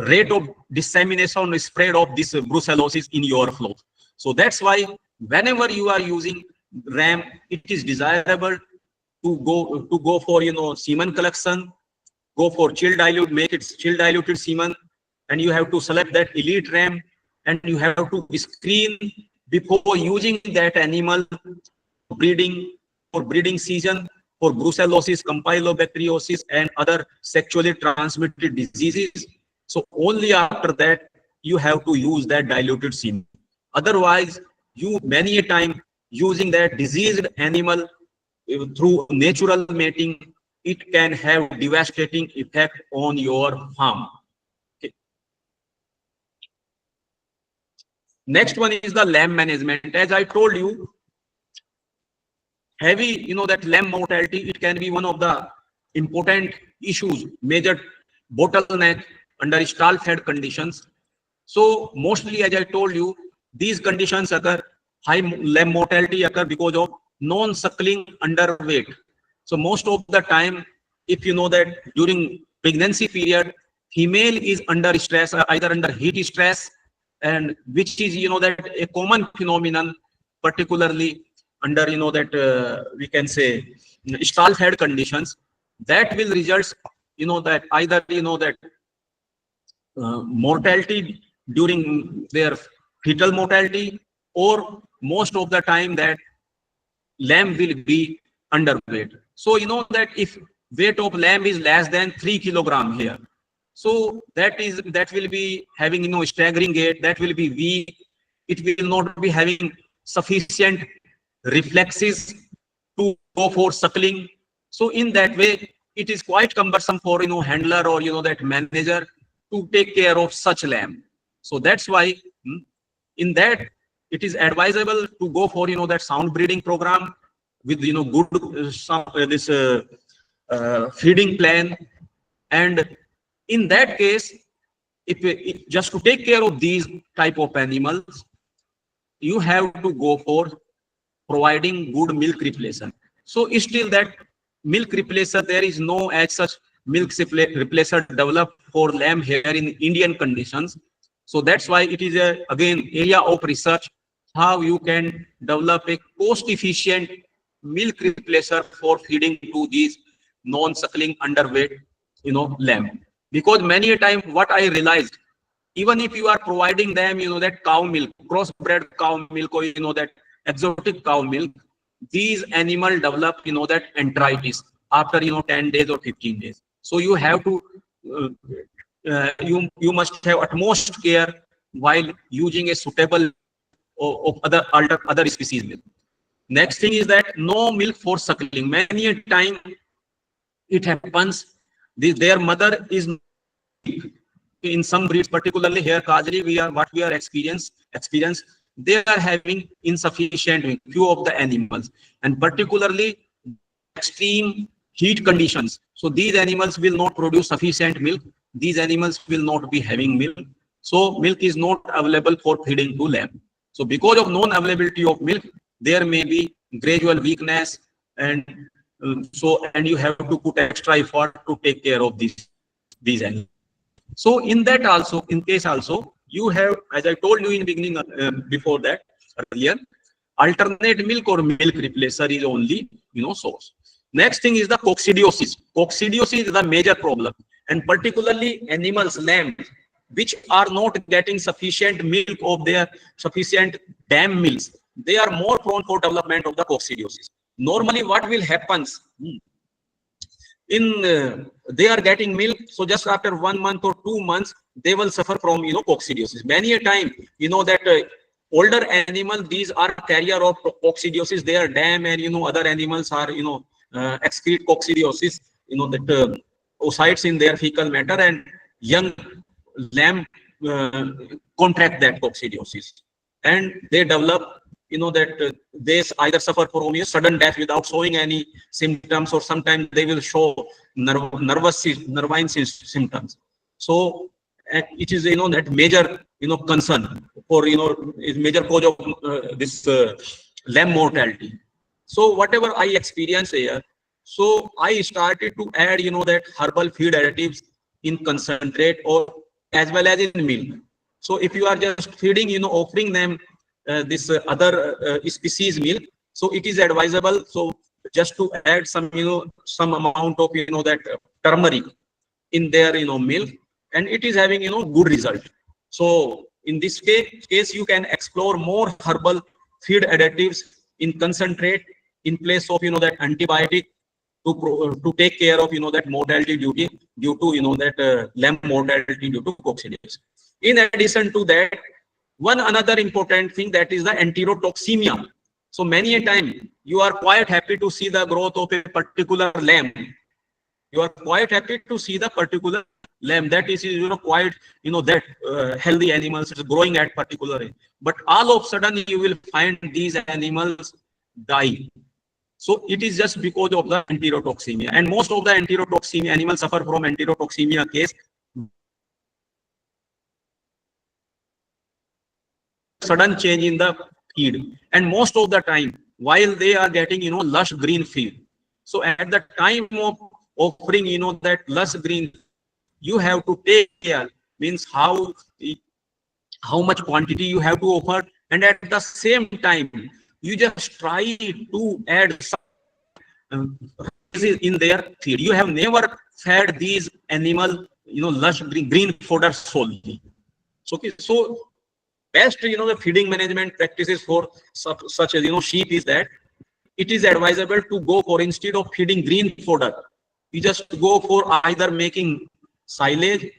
Speaker 1: rate of dissemination or spread of this brucellosis in your flock. So that's why whenever you are using ram, it is desirable to go for semen collection, go for chill dilute, make it chill diluted semen, and you have to select that elite ram, and you have to screen before using that animal for breeding season for brucellosis, campylobacteriosis, and other sexually transmitted diseases. So only after that you have to use that diluted semen. Otherwise, you many a time using that diseased animal through natural mating, it can have devastating effect on your farm. Okay. Next one is the lamb management. As I told you, heavy, that lamb mortality, it can be one of the important issues, major bottleneck under stall-fed conditions. So mostly, as I told you, these conditions occur, high lamb mortality occur because of non-suckling underweight. So most of the time, if you know that during pregnancy period, female is under stress, either under heat stress, and which is that a common phenomenon, particularly under that we can say stall-fed conditions, that will result that either, that mortality during their fetal mortality, or most of the time that lamb will be underweight. So that if weight of lamb is less than 3 kilogram here, so that will be having staggering gait, that will be weak, it will not be having sufficient reflexes to go for suckling. So in that way, it is quite cumbersome for handler or that manager to take care of such lamb. So that's why in that it is advisable to go for that sound breeding program with good this feeding plan. And in that case, if just to take care of these type of animals, you have to go for providing good milk replacer. So still that milk replacer, there is no as such milk replacer developed for lamb here in Indian conditions. So that's why it is a again area of research, how you can develop a cost efficient milk replacer for feeding to these non-suckling underweight lamb. Because many a time what I realized, even if you are providing them that cow milk, crossbred cow milk, or that exotic cow milk, these animal develop that enteritis after 10 days or 15 days. So you have to you must have utmost care while using a suitable of other species milk. Next thing is that no milk for suckling. Many a time it happens their mother is, in some breeds, particularly here Kajri, we are experience, they are having insufficient milk, few of the animals, and particularly extreme heat conditions. So these animals will not produce sufficient milk. These animals will not be having milk. So milk is not available for feeding to lamb. So because of non-availability of milk, there may be gradual weakness, and and you have to put extra effort to take care of these animals. So in that also, in case also, you have, as I told you in beginning before that earlier, alternate milk or milk replacer is only source. Next thing is the coccidiosis. Coccidiosis is the major problem, and particularly animals, lamb, which are not getting sufficient milk of their sufficient dam milks, they are more prone for development of the coccidiosis. Normally, what will happen? They are getting milk, so just after 1 month or 2 months they will suffer from coccidiosis. Many a time that older animal, these are carrier of coccidiosis, their dam and other animals are excrete coccidiosis, that oocytes in their fecal matter, and young lamb contract that coccidiosis, and they develop that they either suffer from sudden death without showing any symptoms, or sometimes they will show nervine symptoms. So it is that major concern for is major cause of this lamb mortality. So whatever I experienced here, so I started to add that herbal feed additives in concentrate or as well as in milk. So if you are just feeding offering them this other species milk, so it is advisable so just to add some some amount of that turmeric in their milk, and it is having good result. So in this case you can explore more herbal feed additives in concentrate in place of that antibiotic to take care of that mortality due to that lamb mortality due to coccidiosis. In addition to that, one another important thing, that is the enterotoxemia. So many a time you are quite happy to see the growth of a particular lamb. You are quite happy to see the particular lamb that is quite that healthy animals is growing at particular age. But all of a sudden you will find these animals die. So it is just because of the enterotoxemia, and most of the enterotoxemia animals suffer from enterotoxemia case. Sudden change in the feed, and most of the time while they are getting lush green feed, so at the time of offering that lush green, you have to take care, means how much quantity you have to offer, and at the same time you just try to add some in their feed. You have never fed these animal, lush green fodder solely. So, okay, so best, the feeding management practices for such as, sheep is that it is advisable to go for, instead of feeding green fodder, you just go for either making silage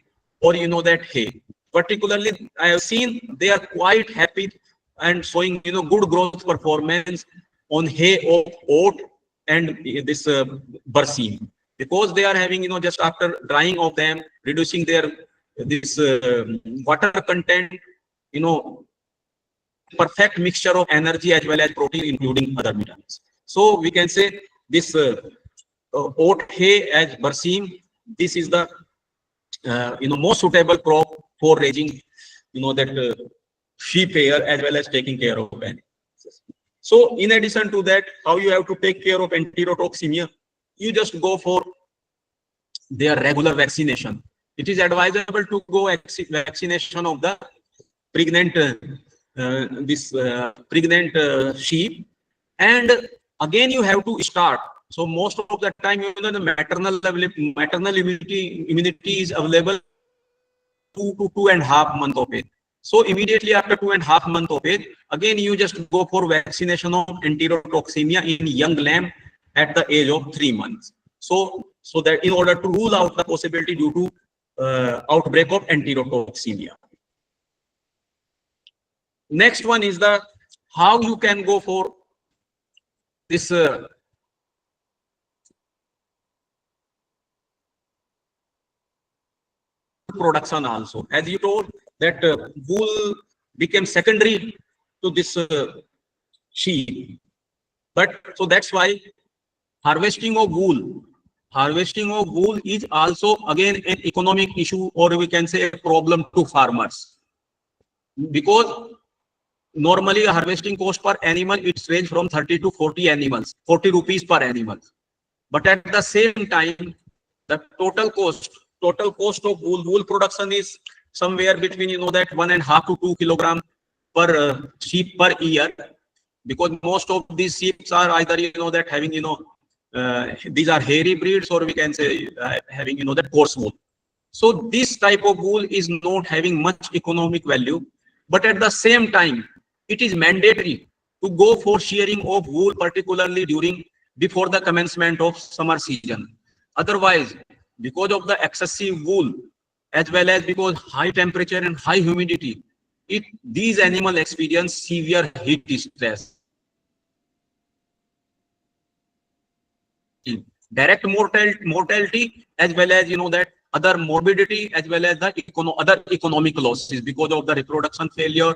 Speaker 1: or, that hay. Particularly, I have seen they are quite happy and showing, good growth performance on hay of oat and this berseem, because they are having, just after drying of them, reducing their this water content, you know, perfect mixture of energy as well as protein, including other vitamins. So we can say this oat hay as berseem, this is the most suitable crop for raising, that sheep hair as well as taking care of animals. So in addition to that, how you have to take care of enterotoxemia, you just go for their regular vaccination. It is advisable to go vaccination of the pregnant pregnant sheep, and again you have to start. So most of the time, the maternal immunity is available 2 to 2.5 months of age. So immediately after 2.5 months of age, again you just go for vaccination of enterotoxemia in young lamb at the age of 3 months. So that in order to rule out the possibility due to outbreak of enterotoxemia. Next one is the how you can go for this production also. As you told that wool became secondary to this sheep, but so that's why harvesting of wool is also again an economic issue, or we can say a problem to farmers, because normally a harvesting cost per animal, it's range from 30 to 40 rupees per animal. But at the same time, the total cost of wool production is somewhere between, that 1.5 to 2 kilogram per sheep per year, because most of these sheep are either, that having, these are hairy breeds, or we can say having, that coarse wool. So this type of wool is not having much economic value, but at the same time, it is mandatory to go for shearing of wool, particularly before the commencement of summer season. Otherwise, because of the excessive wool, as well as because high temperature and high humidity, these animals experience severe heat stress. Direct mortality, as well as, that other morbidity, as well as the other economic losses because of the reproduction failure,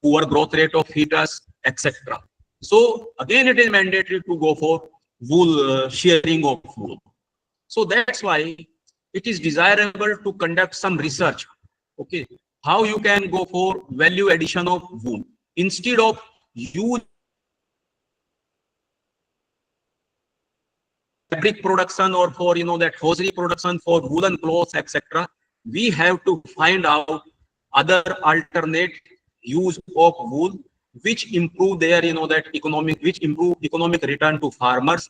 Speaker 1: poor growth rate of fetus, etc. So again, it is mandatory to go for wool shearing of wool. So that's why it is desirable to conduct some research. Okay, how you can go for value addition of wool instead of use fabric production, or for, that hosiery production for woolen clothes, etc. We have to find out other alternate use of wool which improve their, that improve economic return to farmers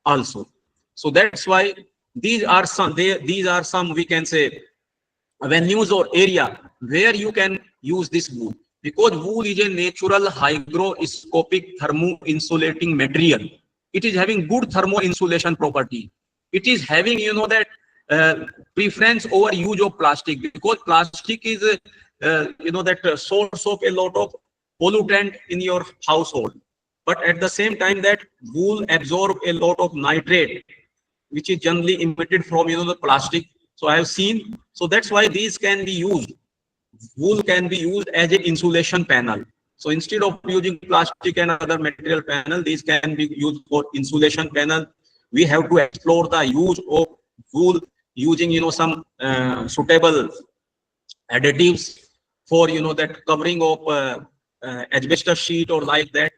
Speaker 1: also. So that's why these are some we can say avenues or area where you can use this wool, because wool is a natural hygroscopic thermo-insulating material. It is having good thermo insulation property. It is having, that preference over use of plastic, because plastic is that source of a lot of pollutant in your household. But at the same time, that wool absorb a lot of nitrate, which is generally emitted from, the plastic. So I have seen, so that's why these can be used. Wool can be used as an insulation panel. So instead of using plastic and other material panel, these can be used for insulation panel. We have to explore the use of wool using, some suitable additives for, that covering of asbestos sheet or like that,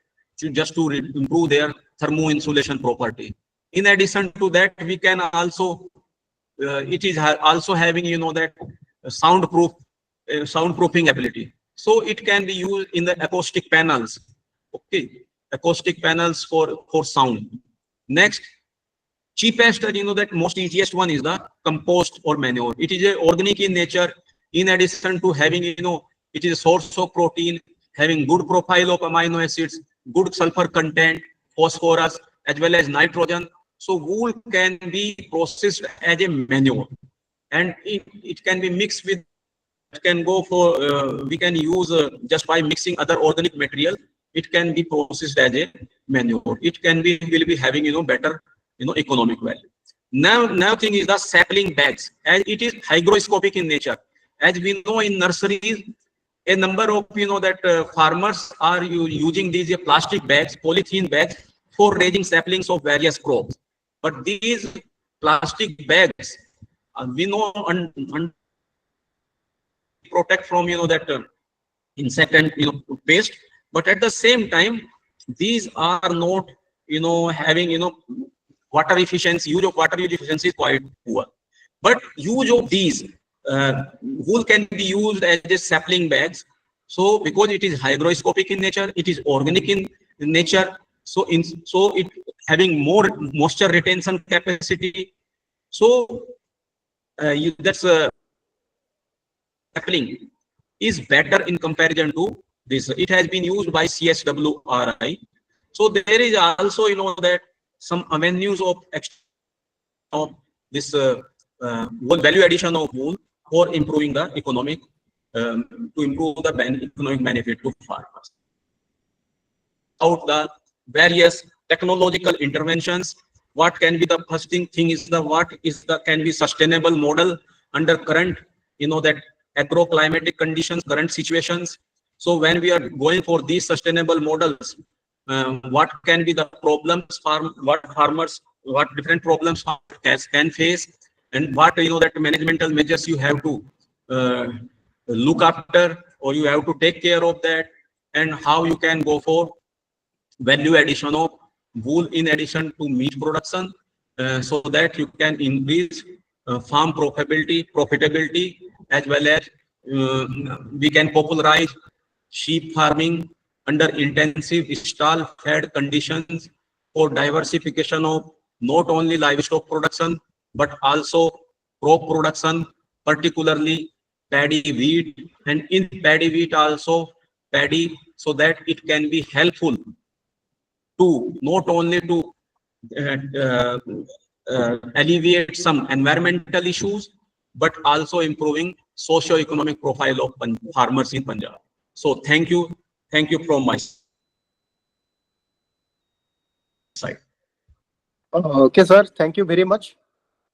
Speaker 1: just to improve their thermo insulation property. In addition to that, we can also it is also having, that soundproofing ability. So it can be used in the acoustic panels. Okay, acoustic panels for sound. Next, cheapest, that most easiest one is the compost or manure. It is a organic in nature. In addition to having, it is a source of protein, having good profile of amino acids, good sulfur content, phosphorus, as well as nitrogen. So wool can be processed as a manure, and it can be mixed with, it can go for, we can use just by mixing other organic material, it can be processed as a manure. It will be having, better, economic value. Now thing is the sapling bags, as it is hygroscopic in nature. As we know, in nurseries, a number of, that farmers are using these plastic bags, polythene bags, for raising saplings of various crops. But these plastic bags, we know, protect from, that insect and, pest. But at the same time, these are not, having, water efficiency. Use of water efficiency is quite poor. But use of these wool can be used as a sapling bags. So because it is hygroscopic in nature, it is organic in nature. So it having more moisture retention capacity. So that's sapling is better in comparison to this. It has been used by CSWRI. So there is also, that some avenues of this wool, value addition of wool, for improving the economic, to improve the economic benefit to farmers. Out the various technological interventions, what can be the first thing is can be sustainable model under current, that agroclimatic conditions, current situations. So when we are going for these sustainable models, what can be the problems what different problems farmers can face, and what, that managemental measures you have to look after, or you have to take care of that, and how you can go for value addition of wool in addition to meat production, so that you can increase farm profitability, as well as we can popularize sheep farming under intensive stall fed conditions, for diversification of not only livestock production but also crop production, particularly paddy wheat, and in paddy wheat also paddy, so that it can be helpful to not only to alleviate some environmental issues, but also improving socio-economic profile of farmers in Punjab. So thank you from my side.
Speaker 3: Okay, sir. Thank you very much.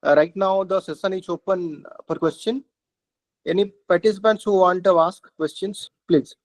Speaker 3: Right now, the session is open for question. Any participants who want to ask questions, please.